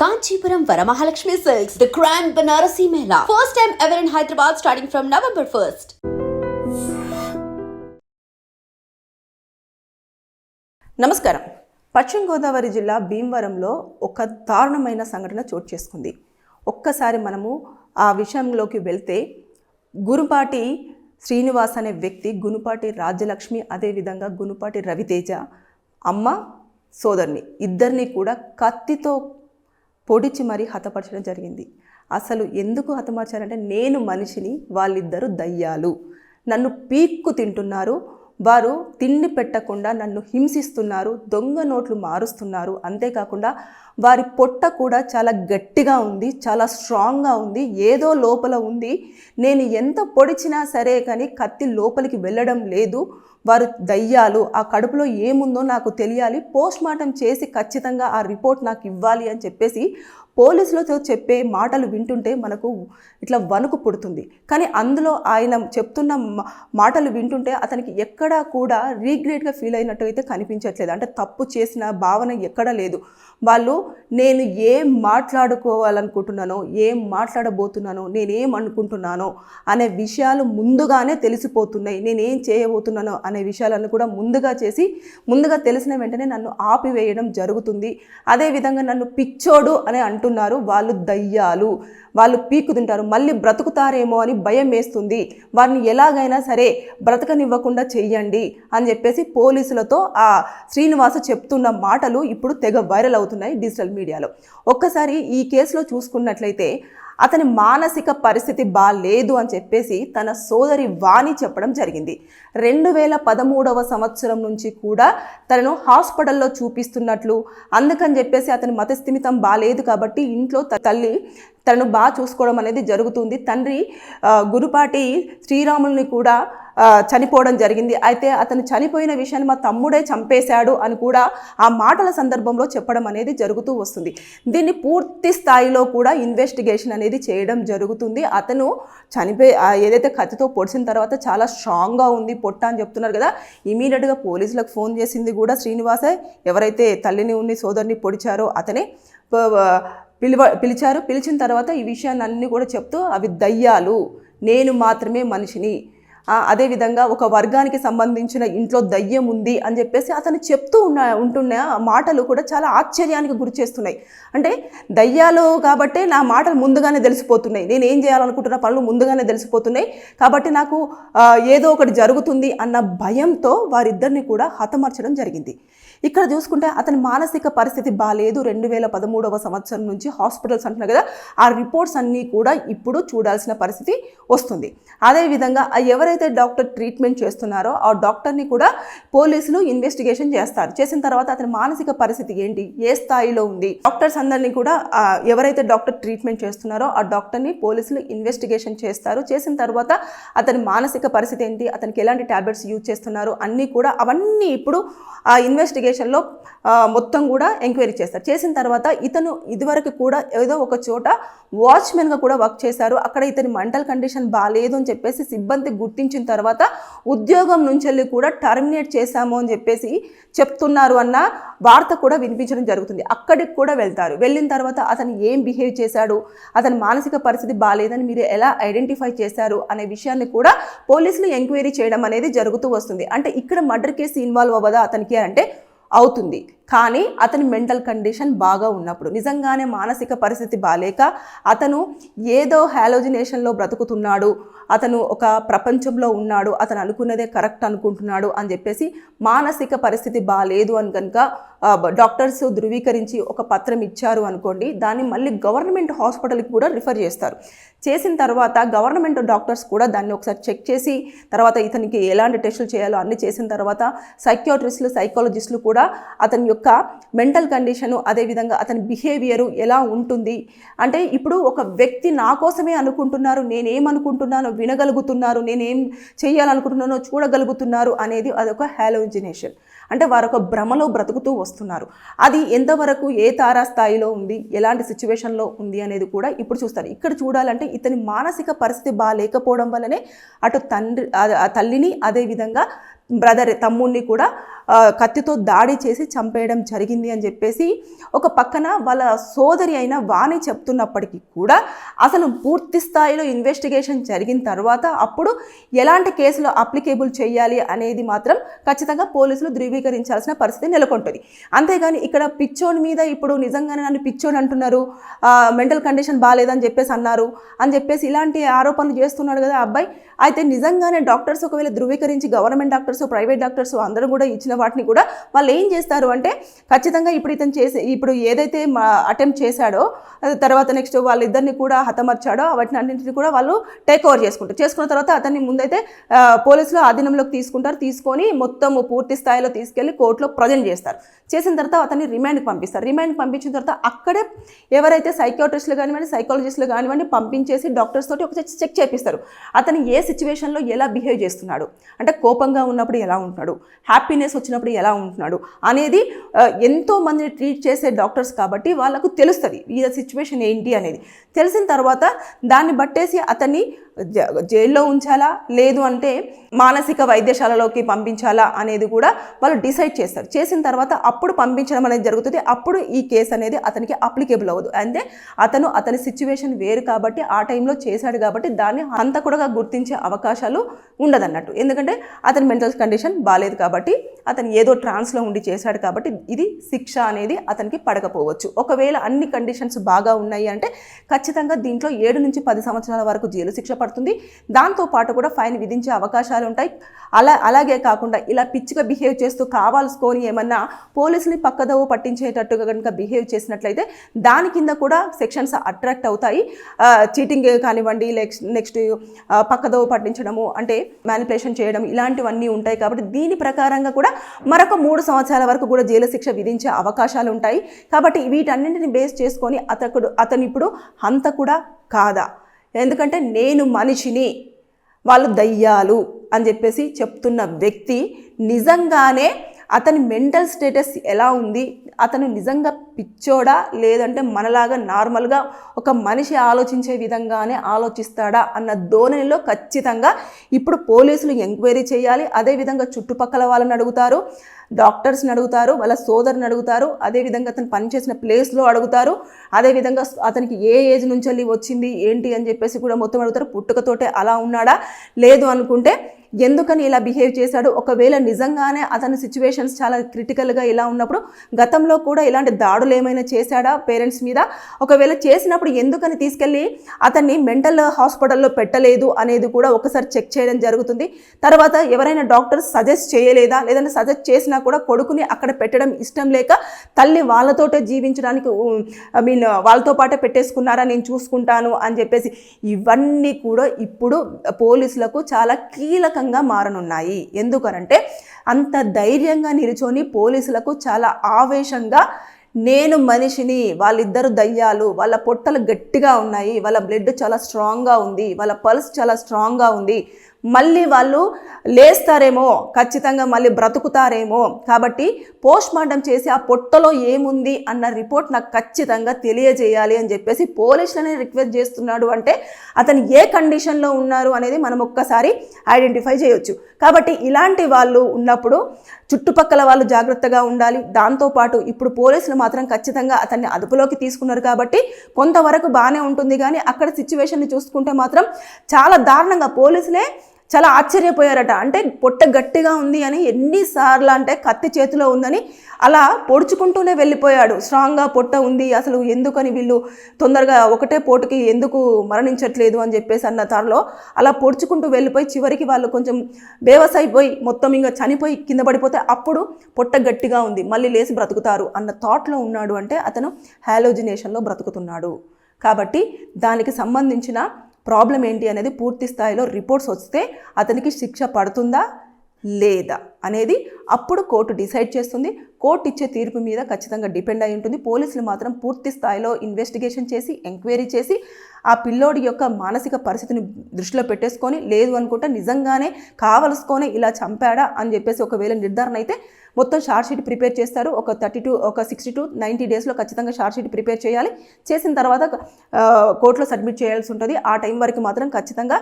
Kanchipuram Varamahalakshmi Silks, the Grand Banarasi Mela. First time ever in Hyderabad starting from November 1st. నమస్కారం. పశ్చిమ గోదావరి జిల్లా భీమవరంలో ఒక దారుణమైన సంఘటన చోటు చేసుకుంది. ఒక్కసారి మనము ఆ విషయంలోకి వెళ్తే గునుపాటి శ్రీనివాస్ అనే వ్యక్తి, గునుపాటి రాజ్యలక్ష్మి, అదేవిధంగా గునుపాటి రవితేజ అమ్మ సోదరిని ఇద్దరిని కూడా కత్తితో పొడిచి మరీ హతపరచడం జరిగింది. అసలు ఎందుకు హతమార్చారంటే, నేను మనిషిని, వాళ్ళిద్దరు దయ్యాలు, నన్ను పీక్కు తింటున్నారు, వారు తిండి పెట్టకుండా నన్ను హింసిస్తున్నారు, దొంగ నోట్లు మారుస్తున్నారు, అంతేకాకుండా వారి పొట్ట కూడా చాలా గట్టిగా ఉంది, చాలా స్ట్రాంగ్గా ఉంది, ఏదో లోపల ఉంది, నేను ఎంత పొడిచినా సరే కానీ కత్తి లోపలికి వెళ్ళడం లేదు, వారు దయ్యాలు, ఆ కడుపులో ఏముందో నాకు తెలియాలి, పోస్ట్మార్టం చేసి ఖచ్చితంగా ఆ రిపోర్ట్ నాకు ఇవ్వాలి అని చెప్పేసి పోలీసులతో చెప్పే మాటలు వింటుంటే మనకు ఇట్లా వణుకు పుడుతుంది. కానీ అందులో ఆయన చెప్తున్న మాటలు వింటుంటే అతనికి ఎక్కడా కూడా రీగ్రెట్గా ఫీల్ అయినట్టు అయితే కనిపించట్లేదు. అంటే తప్పు చేసిన భావన ఎక్కడా లేదు. వాళ్ళు నేను ఏం మాట్లాడుకోవాలనుకుంటున్నానో, ఏం మాట్లాడబోతున్నానో, నేనేం అనుకుంటున్నానో అనే విషయాలు ముందుగానే తెలిసిపోతున్నాయి. నేనేం చేయబోతున్నానో అనే విషయాలను కూడా ముందుగా తెలిసిన వెంటనే నన్ను ఆపివేయడం జరుగుతుంది. అదేవిధంగా నన్ను పిచ్చోడు అని అంటున్నారు. వాళ్ళు దయ్యాలు, వాళ్ళు పీక్కు తింటారు, మళ్ళీ బ్రతుకుతారేమో అని భయం వేస్తుంది, వారిని ఎలాగైనా సరే బ్రతకనివ్వకుండా చెయ్యండి అని చెప్పేసి పోలీసులతో ఆ శ్రీనివాస చెప్తున్న మాటలు ఇప్పుడు తెగ వైరల్ అవుతున్నాయి డిజిటల్ మీడియాలో. ఒక్కసారి ఈ కేసులో చూసుకున్నట్లయితే అతని మానసిక పరిస్థితి బాలేదు అని చెప్పేసి తన సోదరి వాణి చెప్పడం జరిగింది. 2013వ సంవత్సరం నుంచి కూడా తనను హాస్పిటల్లో చూపిస్తున్నట్లు, అందుకని చెప్పేసి అతని మతస్థిమితం బాలేదు కాబట్టి ఇంట్లో తల్లి తనను బాగా చూసుకోవడం అనేది జరుగుతుంది. తండ్రి గునుపాటి శ్రీరాముల్ని కూడా చనిపోవడం జరిగింది. అయితే అతను చనిపోయిన విషయాన్ని మా తమ్ముడే చంపేశాడు అని కూడా ఆ మాటల సందర్భంలో చెప్పడం అనేది జరుగుతూ వస్తుంది. దీన్ని పూర్తి స్థాయిలో కూడా ఇన్వెస్టిగేషన్ అనేది చేయడం జరుగుతుంది. అతను ఏదైతే కత్తితో పొడిచిన తర్వాత చాలా స్ట్రాంగ్గా ఉంది పొట్ట అని చెప్తున్నారు కదా, ఇమీడియట్గా పోలీసులకు ఫోన్ చేసింది కూడా శ్రీనివాసే. ఎవరైతే తల్లిని ఉన్ని సోదరిని పొడిచారో అతనే పిలిచారు. పిలిచిన తర్వాత ఈ విషయాన్ని అన్నీ కూడా చెప్తూ అవి దయ్యాలు, నేను మాత్రమే మనిషిని, అదేవిధంగా ఒక వర్గానికి సంబంధించిన ఇంట్లో దయ్యం ఉంది అని చెప్పేసి అతను చెప్తూ ఉంటున్న మాటలు కూడా చాలా ఆశ్చర్యానికి గురి చేస్తున్నాయి. అంటే దయ్యాలు కాబట్టే నా మాటలు ముందుగానే తెలిసిపోతున్నాయి, నేను ఏం చేయాలనుకుంటున్న పనులు ముందుగానే తెలిసిపోతున్నాయి, కాబట్టి నాకు ఏదో ఒకటి జరుగుతుంది అన్న భయంతో వారిద్దరిని కూడా హతమార్చడం జరిగింది. ఇక్కడ చూసుకుంటే అతని మానసిక పరిస్థితి బాగాలేదు. 2013వ సంవత్సరం నుంచి హాస్పిటల్స్ అంటున్నారు కదా, ఆ రిపోర్ట్స్ అన్నీ కూడా ఇప్పుడు చూడాల్సిన పరిస్థితి వస్తుంది. అదేవిధంగా ఎవరైతే డాక్టర్ ట్రీట్మెంట్ చేస్తున్నారో ఆ డాక్టర్ని కూడా పోలీసులు ఇన్వెస్టిగేషన్ చేస్తారు. చేసిన తర్వాత అతని మానసిక పరిస్థితి ఏంటి, ఏ స్థాయిలో ఉంది, డాక్టర్స్ అందరినీ కూడా ఎవరైతే డాక్టర్ ట్రీట్మెంట్ చేస్తున్నారో ఆ డాక్టర్ని పోలీసులు ఇన్వెస్టిగేషన్ చేస్తారు. చేసిన తర్వాత అతని మానసిక పరిస్థితి ఏంటి, అతనికి ఎలాంటి టాబ్లెట్స్ యూజ్ చేస్తున్నారు అన్నీ కూడా అవన్నీ ఇప్పుడు ఆ ఇన్వెస్టిగేషన్లో మొత్తం కూడా ఎంక్వైరీ చేస్తారు. చేసిన తర్వాత ఇతను ఇదివరకు కూడా ఏదో ఒక చోట వాచ్మెన్గా కూడా వర్క్ చేశారు. అక్కడ ఇతని మెంటల్ కండిషన్ బాగాలేదు అని చెప్పేసి సిబ్బంది గుర్తించిన తర్వాత ఉద్యోగం నుంచి కూడా టర్మినేట్ చేశాము అని చెప్పేసి చెప్తున్నారు అన్న వార్త కూడా వినిపించడం జరుగుతుంది. అక్కడికి కూడా వెళ్తారు. వెళ్ళిన తర్వాత అతను ఏం బిహేవ్ చేశాడు, అతని మానసిక పరిస్థితి బాగాలేదని మీరు ఎలా ఐడెంటిఫై చేశారు అనే విషయాన్ని కూడా పోలీసులు ఎంక్వైరీ చేయడం అనేది జరుగుతూ వస్తుంది. అంటే ఇక్కడ మర్డర్ కేసు ఇన్వాల్వ్ అవ్వదా అతనికి అంటే అవుతుంది. కానీ అతని మెంటల్ కండిషన్ బాగా ఉన్నప్పుడు, నిజంగానే మానసిక పరిస్థితి బాలేక అతను ఏదో హాలోజినేషన్లో బ్రతుకుతున్నాడు, అతను ఒక ప్రపంచంలో ఉన్నాడు, అతను అనుకున్నదే కరెక్ట్ అనుకుంటున్నాడు అని చెప్పేసి మానసిక పరిస్థితి బాలేదు అని కనుక డాక్టర్స్ ధృవీకరించి ఒక పత్రం ఇచ్చారు అనుకోండి, దాన్ని మళ్ళీ గవర్నమెంట్ హాస్పిటల్కి కూడా రిఫర్ చేస్తారు. చేసిన తర్వాత గవర్నమెంట్ డాక్టర్స్ కూడా దాన్ని ఒకసారి చెక్ చేసి తర్వాత ఇతనికి ఎలాంటి టెస్టులు చేయాలో అన్ని చేసిన తర్వాత సైకియాట్రిస్టులు, సైకాలజిస్టులు కూడా అతని యొక్క మెంటల్ కండిషను, అదేవిధంగా అతని బిహేవియరు ఎలా ఉంటుంది, అంటే ఇప్పుడు ఒక వ్యక్తి నా కోసమే అనుకుంటున్నారు, నేనేమనుకుంటున్నానో వినగలుగుతున్నారు, నేనేం చేయాలనుకుంటున్నానో చూడగలుగుతున్నారు అనేది అదొక హాలోజినేషన్. అంటే వారు ఒక భ్రమలో బ్రతుకుతూ వస్తున్నారు. అది ఎంతవరకు ఏ తారాస్థాయిలో ఉంది, ఎలాంటి సిచ్యువేషన్లో ఉంది అనేది కూడా ఇప్పుడు చూస్తారు. ఇక్కడ చూడాలంటే ఇతని మానసిక పరిస్థితి బాగాలేకపోవడం వల్లనే అటు తల్లిని అదేవిధంగా తమ్ముడిని కూడా కత్తితో దాడి చేసి చంపేయడం జరిగింది అని చెప్పేసి ఒక పక్కన వాళ్ళ సోదరి అయిన వాణి చెప్తున్నప్పటికీ కూడా అసలు పూర్తి స్థాయిలో ఇన్వెస్టిగేషన్ జరిగిన తర్వాత అప్పుడు ఎలాంటి కేసులు అప్లికేబుల్ చేయాలి అనేది మాత్రం ఖచ్చితంగా పోలీసులు ధృవీకరించాల్సిన పరిస్థితి నెలకొంటుంది. అంతేగాని ఇక్కడ పిచ్చోని మీద ఇప్పుడు నిజంగానే నన్ను పిచ్చోని అంటున్నారు, మెంటల్ కండిషన్ బాగాలేదని చెప్పేసి అన్నారు అని చెప్పేసి ఇలాంటి ఆరోపణలు చేస్తున్నాడు కదా అబ్బాయి. అయితే నిజంగానే డాక్టర్స్ ఒకవేళ ధృవీకరించి గవర్నమెంట్ డాక్టర్స్, ప్రైవేట్ డాక్టర్స్ అందరూ కూడా ఇచ్చిన వాటిని కూడా వాళ్ళు ఏం చేస్తారు అంటే ఖచ్చితంగా ఇప్పుడు ఏదైతే అటెంప్ట్ చేశాడో తర్వాత నెక్స్ట్ వాళ్ళిద్దరిని కూడా హతమర్చాడో వాటిని అన్నింటినీ కూడా వాళ్ళు టేక్ ఓవర్ చేసుకున్న తర్వాత అతన్ని ముందైతే పోలీసులు ఆధీనంలోకి తీసుకొని మొత్తం పూర్తి స్థాయిలో తీసుకెళ్లి కోర్టులో ప్రజెంట్ చేసిన తర్వాత అతన్ని రిమాండ్కి పంపించిన తర్వాత అక్కడే ఎవరైతే సైకియాట్రిస్టులు కానివ్వండి, సైకాలజిస్టులు కానివ్వండి పంపించేసి డాక్టర్స్ తోటి ఒక చెక్ చేపిస్తారు. అతను ఏ సిచ్యువేషన్లో ఎలా బిహేవ్ చేస్తున్నాడు, అంటే కోపంగా ఉన్నప్పుడు ఎలా ఉంటున్నాడు, హ్యాపీనెస్ వచ్చినప్పుడు ఎలా ఉంటున్నాడు అనేది ఎంతో మందిని ట్రీట్ చేసే డాక్టర్స్ కాబట్టి వాళ్ళకు తెలుస్తుంది ఈ సిచ్యువేషన్ ఏంటి అనేది. తెలిసిన తర్వాత దాన్ని బట్టేసి అతన్ని జైల్లో ఉంచాలా లేదు అంటే మానసిక వైద్యశాలలోకి పంపించాలా అనేది కూడా వాళ్ళు డిసైడ్ చేస్తారు. చేసిన తర్వాత అప్పుడు పంపించడం అనేది జరుగుతుంది. అప్పుడు ఈ కేసు అనేది అతనికి అప్లికేబుల్ అవ్వదు. అంటే అతని సిచ్యువేషన్ వేరు కాబట్టి ఆ టైంలో చేశాడు కాబట్టి దాన్ని హంతకుడుగా గుర్తించే అవకాశాలు ఉండదన్నట్టు. ఎందుకంటే అతని మెంటల్ కండిషన్ బాగాలేదు కాబట్టి అతను ఏదో ట్రాన్స్లో ఉండి చేశాడు కాబట్టి ఇది శిక్ష అనేది అతనికి పడకపోవచ్చు. ఒకవేళ అన్ని కండిషన్స్ బాగా ఉన్నాయి అంటే ఖచ్చితంగా దీంట్లో 7 నుంచి 10 సంవత్సరాల వరకు జైలు శిక్ష పడుతుంది. దాంతోపాటు కూడా ఫైన్ విధించే అవకాశాలు ఉంటాయి. అలాగే కాకుండా ఇలా పిచ్చిగా బిహేవ్ చేస్తూ కావాల్సుకొని ఏమన్నా పోలీసుని పక్కదోవ పట్టించేటట్టుగా కనుక బిహేవ్ చేసినట్లయితే దాని కింద కూడా సెక్షన్స్ అట్రాక్ట్ అవుతాయి. చీటింగ్ కానివ్వండి, నెక్స్ట్ పక్కదోవ పట్టించడము అంటే మ్యానిపులేషన్ చేయడం ఇలాంటివన్నీ ఉంటాయి. కాబట్టి దీని ప్రకారంగా కూడా మరొక 3 సంవత్సరాల వరకు కూడా జైలు శిక్ష విధించే అవకాశాలు ఉంటాయి. కాబట్టి వీటన్నింటిని బేస్ చేసుకొని అతను ఇప్పుడు హంతకుడా కాదా, ఎందుకంటే నేను మనిషిని వాళ్ళు దయ్యాలు అని చెప్పేసి చెప్తున్న వ్యక్తి నిజంగానే అతని మెంటల్ స్టేటస్ ఎలా ఉంది, అతను నిజంగా పిచ్చోడా లేదంటే మనలాగా నార్మల్గా ఒక మనిషి ఆలోచించే విధంగానే ఆలోచిస్తాడా అన్న ధోరణిలో ఖచ్చితంగా ఇప్పుడు పోలీసులు ఎంక్వైరీ చేయాలి. అదేవిధంగా చుట్టుపక్కల వాళ్ళని అడుగుతారు, డాక్టర్స్ని అడుగుతారు, వాళ్ళ సోదరుని అడుగుతారు, అదేవిధంగా అతను పనిచేసిన ప్లేస్లో అడుగుతారు, అదేవిధంగా అతనికి ఏ ఏజ్ నుంచి వెళ్ళి వచ్చింది ఏంటి అని చెప్పేసి కూడా మొత్తం అడుగుతారు. పుట్టుకతోటే అలా ఉన్నాడా, లేదు అనుకుంటే ఎందుకని ఇలా బిహేవ్ చేశాడు, ఒకవేళ నిజంగానే అతని సిచ్యువేషన్స్ చాలా క్రిటికల్గా ఇలా ఉన్నప్పుడు గతంలో కూడా ఇలాంటి దాడులు ఏమైనా చేశాడా పేరెంట్స్ మీద, ఒకవేళ చేసినప్పుడు ఎందుకని తీసుకెళ్ళి అతన్ని మెంటల్ హాస్పిటల్లో పెట్టలేదు అనేది కూడా ఒకసారి చెక్ చేయడం జరుగుతుంది. తర్వాత ఎవరైనా డాక్టర్స్ సజెస్ట్ చేయలేదా, లేదంటే సజెస్ట్ చేసినా కూడా కొడుకుని అక్కడ పెట్టడం ఇష్టం లేక తల్లి వాళ్ళతోటే జీవించడానికి వాళ్ళతో పాటే పెట్టేసుకున్నారా, నేను చూసుకుంటాను అని చెప్పేసి ఇవన్నీ కూడా ఇప్పుడు పోలీసులకు చాలా కీలకంగా మారనున్నాయి. ఎందుకనంటే అంత ధైర్యంగా నిలుచొని పోలీసులకు చాలా ఆవేశంగా నేను మనిషిని, వాళ్ళిద్దరు దయ్యాలు, వాళ్ళ పొట్టలు గట్టిగా ఉన్నాయి, వాళ్ళ బ్లడ్ చాలా స్ట్రాంగ్గా ఉంది, వాళ్ళ పల్స్ చాలా స్ట్రాంగ్గా ఉంది, మళ్ళీ వాళ్ళు లేస్తారేమో, ఖచ్చితంగా మళ్ళీ బ్రతుకుతారేమో, కాబట్టి పోస్ట్ మార్టం చేసి ఆ పొట్టలో ఏముంది అన్న రిపోర్ట్ నాకు ఖచ్చితంగా తెలియజేయాలి అని చెప్పేసి పోలీసులనే రిక్వెస్ట్ చేస్తున్నాడు. అంటే అతను ఏ కండిషన్లో ఉన్నారు అనేది మనం ఒక్కసారి ఐడెంటిఫై చేయొచ్చు. కాబట్టి ఇలాంటి వాళ్ళు ఉన్నప్పుడు చుట్టుపక్కల వాళ్ళు జాగ్రత్తగా ఉండాలి. దాంతోపాటు ఇప్పుడు పోలీసులు మాత్రం ఖచ్చితంగా అతన్ని అదుపులోకి తీసుకున్నారు కాబట్టి కొంతవరకు బాగానే ఉంటుంది. కానీ అక్కడ సిచ్యువేషన్ని చూసుకుంటే మాత్రం చాలా దారుణంగా పోలీసులే చాలా ఆశ్చర్యపోయారట. అంటే పొట్ట గట్టిగా ఉంది అని ఎన్నిసార్లు అంటే కత్తి చేతిలో ఉందని అలా పొడుచుకుంటూనే వెళ్ళిపోయాడు. స్ట్రాంగ్గా పొట్ట ఉంది, అసలు ఎందుకని వీళ్ళు తొందరగా ఒకటే పోటుకి ఎందుకు మరణించట్లేదు అని చెప్పేసి అన్న తారులో అలా పొడుచుకుంటూ వెళ్ళిపోయి చివరికి వాళ్ళు కొంచెం బేవస్ అయిపోయి మొత్తం ఇంకా చనిపోయి కింద పడిపోతే అప్పుడు పొట్ట గట్టిగా ఉంది, మళ్ళీ లేచి బ్రతుకుతారు అన్న థాట్లో ఉన్నాడు. అంటే అతను హాలోజినేషన్లో బ్రతుకుతున్నాడు. కాబట్టి దానికి సంబంధించిన ప్రాబ్లం ఏంటి అనేది పూర్తి స్థాయిలో రిపోర్ట్స్ వస్తే అతనికి శిక్ష పడుతుందా లేదా అనేది అప్పుడు కోర్టు డిసైడ్ చేస్తుంది. కోర్టు ఇచ్చే తీర్పు మీద ఖచ్చితంగా డిపెండ్ అయి ఉంటుంది. పోలీసులు మాత్రం పూర్తి స్థాయిలో ఇన్వెస్టిగేషన్ చేసి ఎంక్వైరీ చేసి ఆ పిల్లోడి యొక్క మానసిక పరిస్థితిని దృష్టిలో పెట్టేసుకొని లేదు అనుకుంటే నిజంగానే కావలసుకొని ఇలా చంపాడా అని చెప్పేసి ఒకవేళ నిర్ధారణ అయితే మొత్తం షార్ట్ షీట్ ప్రిపేర్ చేస్తారు. ఒక 60 to 90 డేస్లో ఖచ్చితంగా షార్ట్ షీట్ ప్రిపేర్ చేయాలి. చేసిన తర్వాత కోర్టులో సబ్మిట్ చేయాల్సి ఉంటుంది. ఆ టైం వరకు మాత్రం ఖచ్చితంగా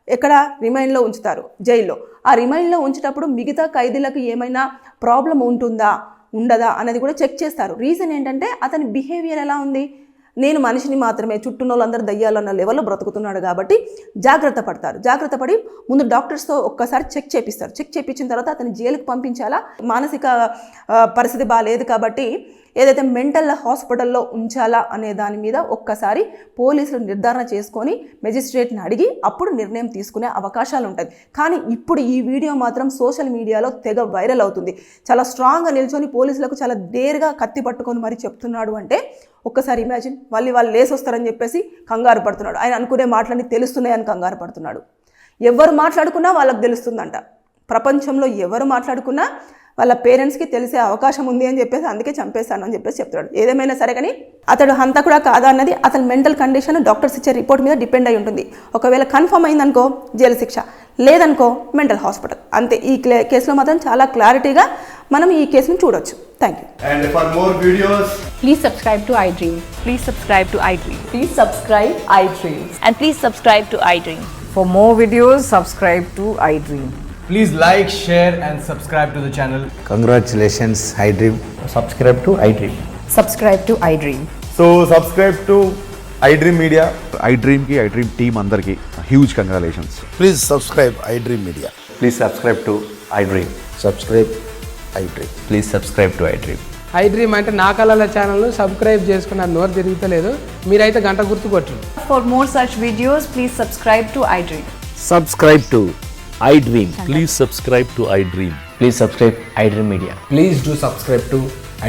ఎక్కడ రిమైండ్లో ఉంచుతారు జైల్లో. ఆ రిమైండ్లో ఉంచేటప్పుడు మిగతా ఖైదీలకు ఏమైనా ప్రాబ్లం ఉంటుందా ఉండదా అనేది కూడా చెక్ చేస్తారు. రీజన్ ఏంటంటే అతని బిహేవియర్ ఎలా ఉంది, నేను మనిషిని మాత్రమే, చుట్టూ వాళ్ళందరూ దయ్యాలన్న లెవెల్లో బ్రతుకుతున్నాడు కాబట్టి జాగ్రత్త పడతారు. జాగ్రత్త పడి ముందు డాక్టర్స్తో ఒక్కసారి చెక్ చేపిస్తారు. చెక్ చేయించిన తర్వాత అతని జైలుకి పంపించాలా, మానసిక పరిస్థితి బాగాలేదు కాబట్టి ఏదైతే మెంటల్ హాస్పిటల్లో ఉంచాలా అనే దాని మీద ఒక్కసారి పోలీసులు నిర్ధారణ చేసుకొని మెజిస్ట్రేట్ని అడిగి అప్పుడు నిర్ణయం తీసుకునే అవకాశాలు ఉంటాయి. కానీ ఇప్పుడు ఈ వీడియో మాత్రం సోషల్ మీడియాలో తెగ వైరల్ అవుతుంది. చాలా స్ట్రాంగ్గా నిల్చొని పోలీసులకు చాలా డేర్గా కత్తి పట్టుకొని మరి చెప్తున్నాడు అంటే ఒక్కసారి ఇమాజిన్. వాళ్ళు లేసి వస్తారని చెప్పేసి కంగారు పడుతున్నాడు. ఆయన అనుకునే మాటలన్నీ తెలుస్తున్నాయని కంగారు పడుతున్నాడు. ఎవరు మాట్లాడుకున్నా వాళ్ళకి తెలుస్తుందంట. ప్రపంచంలో ఎవరు మాట్లాడుకున్నా వాళ్ళ పేరెంట్స్కి తెలిసే అవకాశం ఉంది అని చెప్పేసి అందుకే చంపేస్తాను అని చెప్పేసి చెప్తున్నాడు. ఏదేమైనా సరే కానీ అతడు హంతకుడా కాదా అన్నది అతని మెంటల్ కండిషన్ డాక్టర్స్ ఇచ్చే రిపోర్ట్ మీద డిపెండ్ అయి ఉంటుంది. ఒకవేళ కన్ఫర్మ్ అయిందనుకో జైలు శిక్ష, లేదనుకో మెంటల్ హాస్పిటల్. అంతే. ఈ కేసులో మాత్రం చాలా క్లారిటీగా మనం ఈ కేసును చూడొచ్చు. Thank you. And for more videos, Please subscribe to iDream. Please subscribe to iDream. Please subscribe iDream. And please subscribe to iDream. For more videos, subscribe to iDream. please like, share and subscribe to the channel. Congratulations, iDream. subscribe to iDream. Subscribe to iDream. So subscribe to iDream Media. iDream team అందరికి huge congratulations. Please subscribe iDream Media. Please subscribe to iDream. Subscribe iDream. Please subscribe to iDream. iDream అంటే నా కళల ఛానల్ను subscribe చేసుకున్న నోరు తిరుగుతలేదు, మీరైతే గంట గుర్తు కొట్టండి. For more such videos, please subscribe to iDream. Subscribe to iDream. Please subscribe to iDream. Please subscribe iDream Media. Please do subscribe to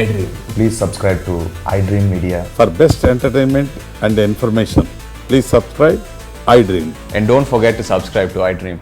iDream. Please subscribe to iDream Media. For best entertainment and information, please subscribe iDream. And don't forget to subscribe to iDream.